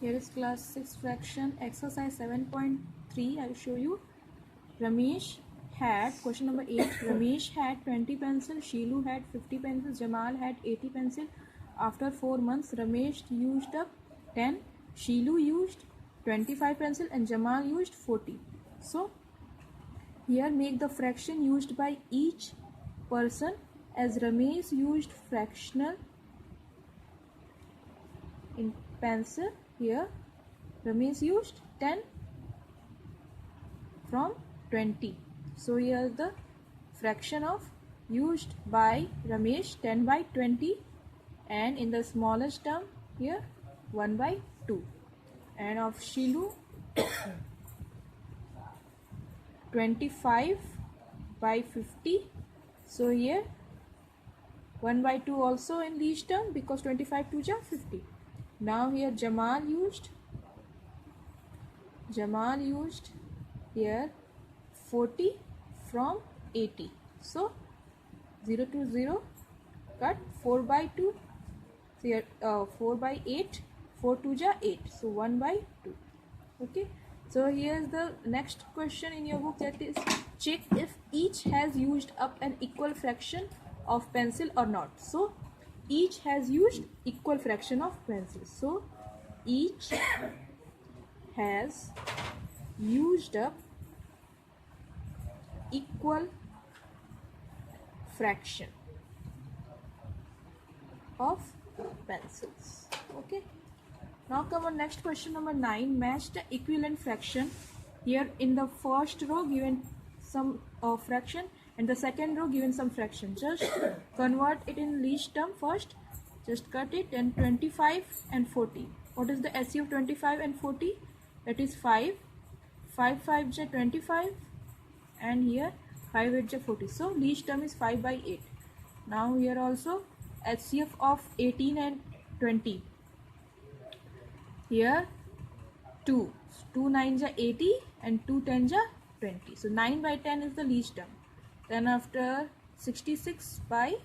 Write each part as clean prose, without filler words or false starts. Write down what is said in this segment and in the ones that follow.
Here is class 6 fraction exercise 7.3. I will show you. Ramesh had, question number 8, Ramesh had 20 pencils, Sheelu had 50 pencils, Jamal had 80 pencils. After 4 months, Ramesh used up 10, Sheelu used 25 pencils and Jamal used 40. So, here make the fraction used by each person. As Ramesh used fractional in pencil, here Ramesh used 10 from 20. So here the fraction of used by Ramesh 10 by 20, and in the smallest term here 1 by 2, and of Sheelu 25 by 50. So here 1 by 2 also in each term because 25 2 ja 50. Now here Jamal used here 40 from 80. So 0 to 0 cut 4 by 2. So here 4 by 8, 4 2 ja 8. So 1 by 2. Okay. So here's the next question in your book, that is check if each has used up an equal fraction of pencil or not. So each has used equal fraction of pencil. So each has used up equal fraction of pencils. Okay. Now come on next question number 9. Match the equivalent fraction. Here in the first row given some fraction, and the second row given some fraction. Just convert it in least term first. Just cut it, and 25 and 40. What is the SE of 25 and 40? That is 5. 5 5 ja 25, and here 5 8 ja 40. So least term is 5 by 8. Now here also HCF of 18 and 20. Here 2 9 ja 80 and 2 10 ja 20. So 9 by 10 is the least term. Then after 66 by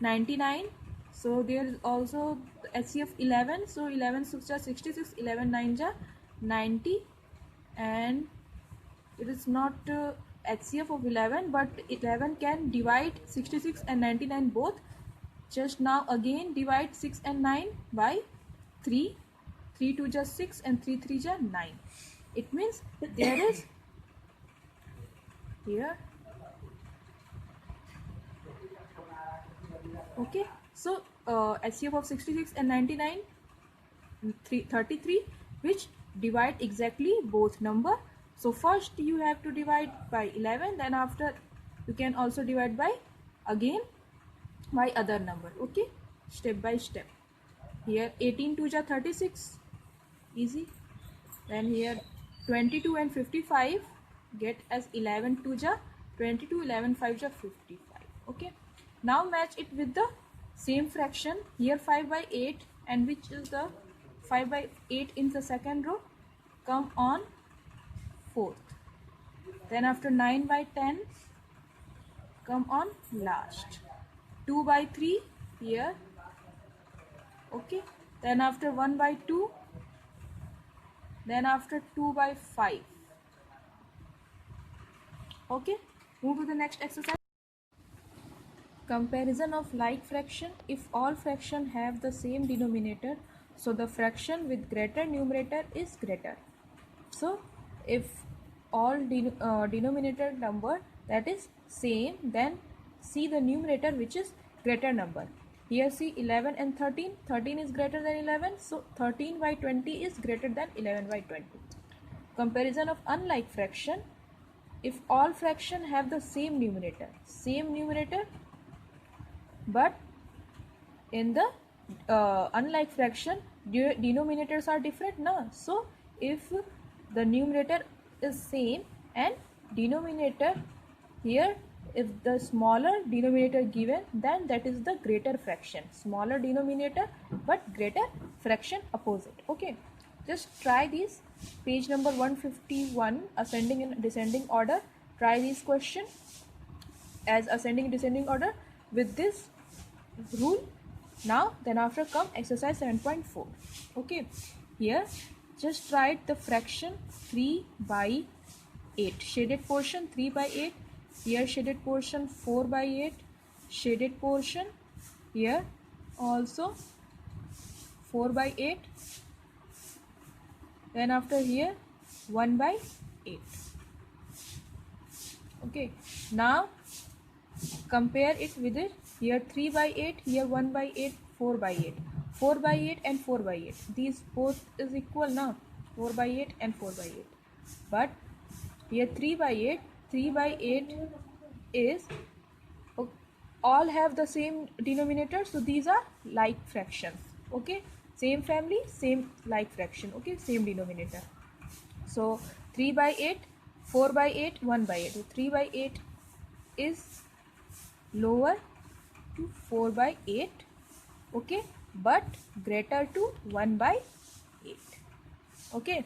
99. So there is also HCF 11. So 11 6 ja 66, 11 9 ja 90, and it is not HCF of 11, but 11 can divide 66 and 99 both. Just now again divide 6 and 9 by 3. 3 2 ja 6 and 3 3 ja 9. It means there is here. Okay. So HCF of 66 and 99, 33, which divide exactly both number. So first you have to divide by 11, then after you can also divide by again by other number. Okay, step by step. Here 18 2 ja 36, easy. Then here 22 and 55 get as 11 2 ja 22, 11 5 ja 55. Okay, now match it with the same fraction. Here 5 by 8, and which is the 5 by 8 in the second row, come on 4th. Then after 9 by 10 come on last. 2 by 3 here. Okay, then after 1 by 2, then after 2 by 5. Okay, move to the next exercise. Comparison of like fraction. If all fractions have the same denominator, so the fraction with greater numerator is greater. So if all denominator number that is same, then see the numerator which is greater number. Here see 11 and 13. 13 is greater than 11. So 13 by 20 is greater than 11 by 20. Comparison of unlike fraction. If all fraction have the same numerator, but in the unlike fraction denominators are different now. So if the numerator is same and denominator here, if the smaller denominator given, then that is the greater fraction. Smaller denominator but greater fraction opposite. Okay, just try these. Page number 151, ascending and descending order. Try this question as ascending and descending order with this rule. Now then after come exercise 7.4. Okay, here just write the fraction 3 by 8, shaded portion 3 by 8, here shaded portion 4 by 8, shaded portion here also 4 by 8, then after here 1 by 8. Okay, now compare it with it. Here 3 by 8, here 1 by 8, 4 by 8. 4 by 8 and 4 by 8. These both is equal now. 4 by 8 and 4 by 8. But here 3 by 8, 3 by 8 is all have the same denominator. So these are like fractions. Okay, same family, same like fraction. Okay, same denominator. So 3 by 8, 4 by 8, 1 by 8. So 3 by 8 is lower to 4 by 8, okay, but greater to 1 by 8. Okay,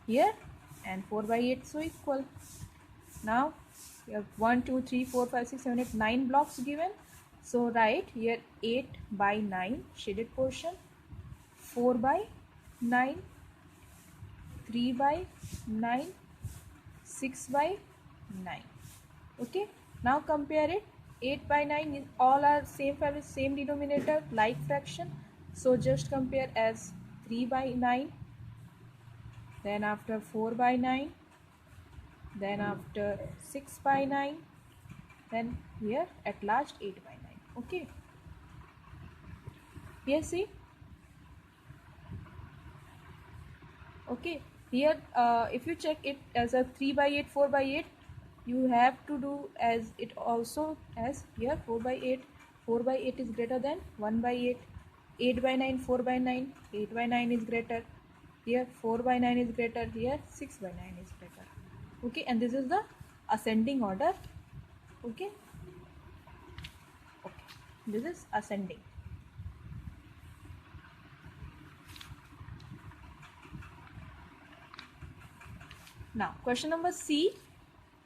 here and 4 by 8 so equal. Now you have 1 2 3 4 5 6 7 8 9 blocks given. So write here 8 by 9 shaded portion, 4 by 9, 3 by 9, 6 by 9. Okay, now compare it. 8 by 9 is all are same family, same denominator, like fraction. So just compare as 3 by 9, then after 4 by 9, then after 6 by 9, then here at last 8 by 9. Okay, here see. Okay, here if you check it as a 3 by 8, 4 by 8, you have to do as it also as here 4 by 8, 4 by 8 is greater than 1 by 8, 8 by 9, 4 by 9, 8 by 9 is greater, here 4 by 9 is greater, here 6 by 9 is greater. Okay, and this is the ascending order. Okay, okay, this is ascending. Now question number C,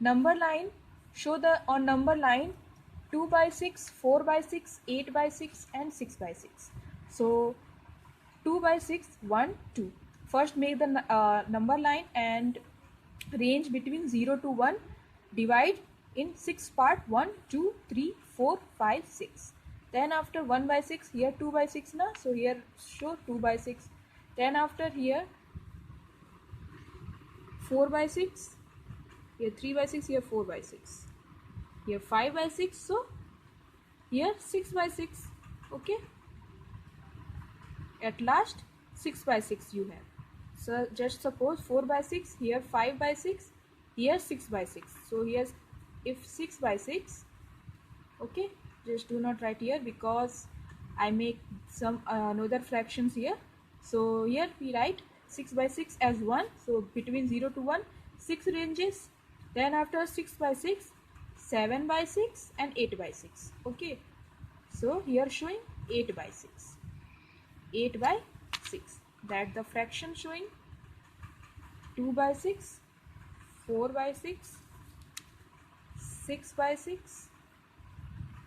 number line, show the on number line 2 by 6, 4 by 6, 8 by 6 and 6 by 6. So 2 by 6, 1, 2. First make the number line and range between 0 to 1, divide in 6 part 1, 2, 3, 4, 5, 6. Then after 1 by 6, here 2 by 6 na, so here show 2 by 6. Then after here 4 by 6, here 3 by 6, here 4 by 6, here 5 by 6, so here 6 by 6. Okay, at last 6 by 6 you have. So just suppose 4 by 6, here 5 by 6, here 6 by 6. So here if 6 by 6, okay, just do not write here because I make some another fractions here. So here we write 6 by 6 as 1. So between 0 to 1, 6 ranges. Then after 6 by 6, 7 by 6 and 8 by 6. Okay, so here showing 8 by 6. 8 by 6. That the fraction showing 2 by 6, 4 by 6, 6 by 6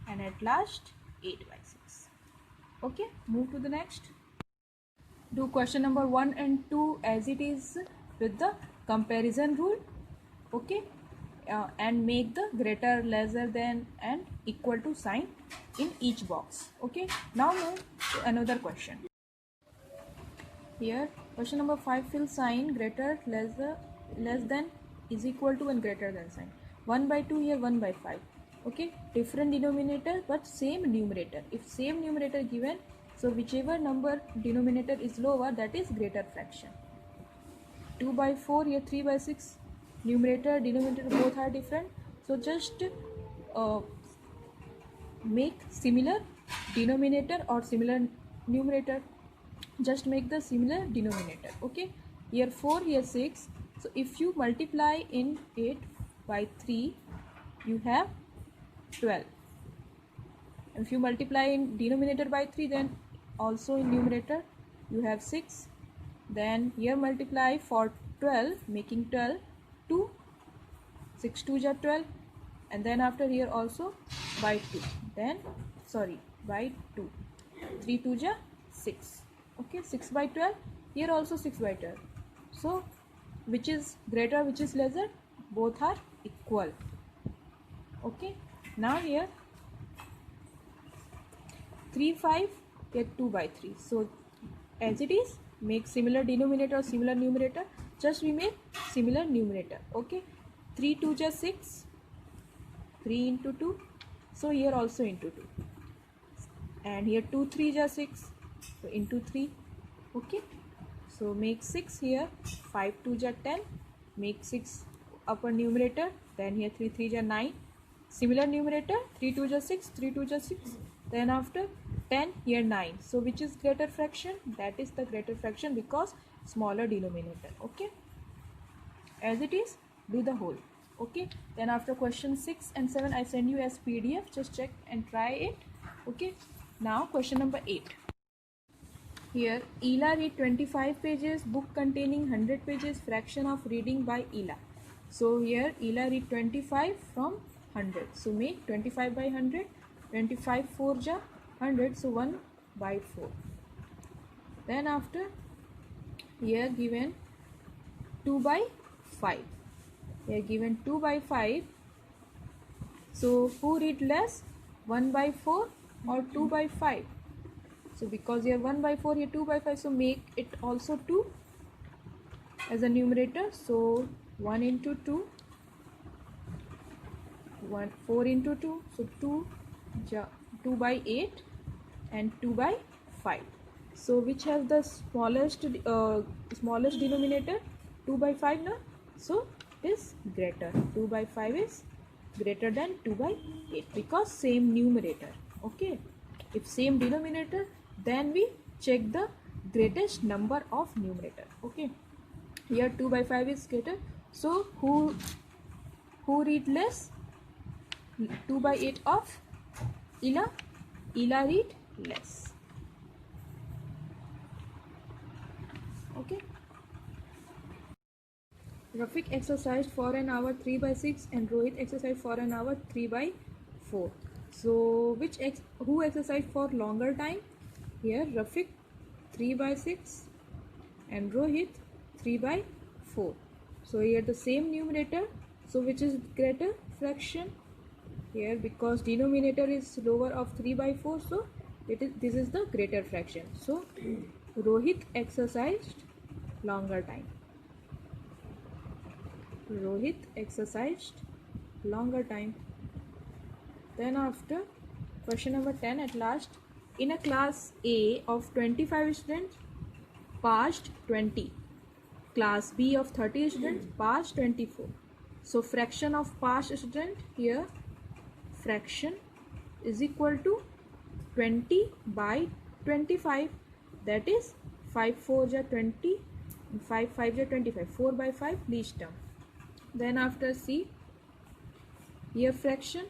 and at last 8 by 6. Okay, move to the next. Do question number 1 and 2 as it is with the comparison rule. Okay, and make the greater, lesser than and equal to sign in each box. Okay, now move to another question. Here question number 5, fill sign greater, lesser, less than, is equal to and greater than sign. 1 by 2, here 1 by 5. Okay, different denominator but same numerator. If same numerator given, so whichever number denominator is lower, that is greater fraction. 2 by 4, here 3 by 6, numerator denominator both are different, so just make similar denominator or similar numerator. Just make the similar denominator. Okay, here 4, here 6. So if you multiply in 8 by 3, you have 12. If you multiply in denominator by 3, then also in numerator you have 6. Then here multiply for 12, making 12, 2, 6 2 are 12, and then after here also by 2, then sorry by 2, 3 2 are 6. Okay, 6 by 12, here also 6 by 12. So which is greater, which is lesser? Both are equal. Okay, now here 3 5, here 2 by 3. So as it is, make similar denominator or similar numerator, just we make similar numerator. Okay, 3 2 just 6, 3 into 2, so here also into 2, and here 2 3 just 6, so into 3. Okay, so make 6 here, 5 2 just 10, make 6 upper numerator, then here 3 3 just 9, similar numerator, 3 2 just 6, 3 2 just 6, then after 10 here 9. So which is greater fraction? That is the greater fraction because smaller denominator. Okay, as it is, do the whole. Okay, then after question 6 and 7 I send you as PDF, just check and try it. Okay, now question number 8. Here Ela read 25 pages, book containing 100 pages, fraction of reading by Ela. So here Ela read 25 from 100, so make 25 by 100, 25 4 ja 100, so 1 by 4. Then after here given 2 by 5, here given 2 by 5, so who read less, 1 by 4 or 2 by 5? So because here 1 by 4, here 2 by 5, so make it also 2 as a numerator. So 1 into 2, 1 4 into 2, so 2 by 8 and 2 by 5. So which has the smallest denominator? 2 by 5 na? So it is greater. 2 by 5 is greater than 2 by 8 because same numerator. Okay, if same denominator, then we check the greatest number of numerator. Okay, here 2 by 5 is greater, so who read less? 2 by 8 of Ela read less. Okay, Rafiq exercised for an hour 3 by 6 and Rohit exercised for an hour 3 by 4. So who exercised for longer time? Here Rafiq 3 by 6 and Rohit 3 by 4. So here the same numerator, so which is greater fraction? Here because denominator is lower of 3 by 4, so this is the greater fraction. So Rohit exercised longer time. Rohit exercised longer time. Then after question number 10 at last, in a class A of 25 students, passed 20. Class B of 30 students, passed 24. So fraction of passed student, here fraction is equal to 20 by 25, that is 5 4 ja 20 and 5 5 ja 25, 4 by 5 least term. Then after C, here fraction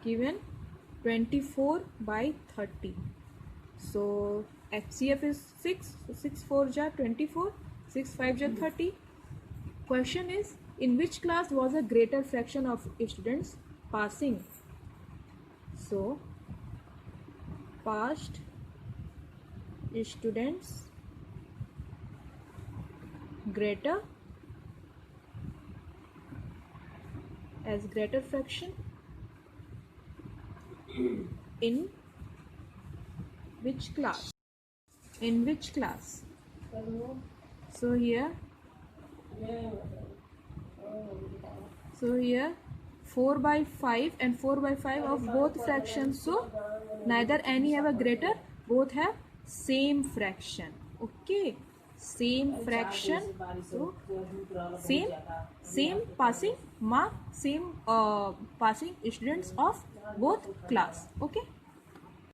given 24 by 30, so HCF is 6, so 6 4 ja 24, 6 5 ja 30. Question is, in which class was a greater fraction of students passing? So passed students greater as greater fraction in which class? In which class? So here 4 by 5 and 4 by 5 of both fractions, so neither any have a greater, both have same fraction. Okay, same fraction, so same passing mark, same passing students of both class. Okay.